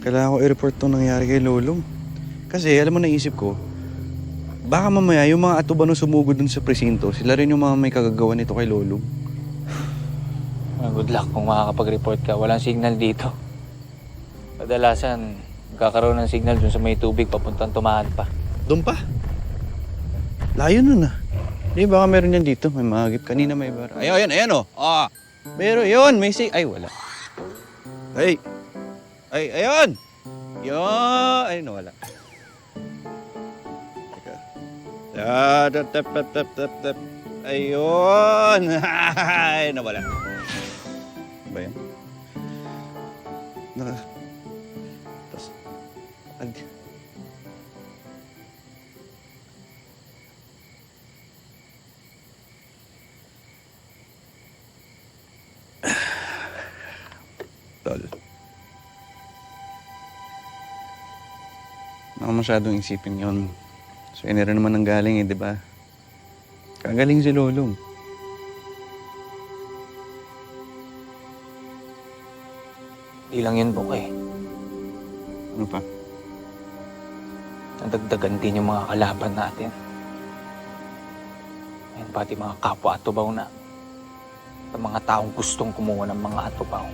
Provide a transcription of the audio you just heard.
Kailangan ko i-report itong nangyari kay Lolong. Kasi alam mo naisip ko, baka mamaya yung mga atubano sumugod dun sa presinto, sila rin yung mga may kagagawa nito kay Lolong. Good luck kung makakapag-report ka. Walang signal dito. Kadalasan, magkakaroon ng signal dun sa may tubig papuntang Tumahan pa. Doon pa? Layo nun ah. Di baka meron yan dito. May mahagip. Kanina may bar. Ayan oh. Ah. Meron yun. May ay wala. Ayun! Yun! Ay, nawala. Teka. Tap. Ayun! Ay, nawala. Ba yan? Tapos, Tol. Ako masyadong isipin yun. So, rin naman ang galing di ba? Kagaling si Lolong. Di lang yun, Bukay. Ano pa? Nadagdagan din yung mga kalaban natin. Ayun, pati mga kapwa atubaw na. Sa mga taong gustong kumuha ng mga atubaw.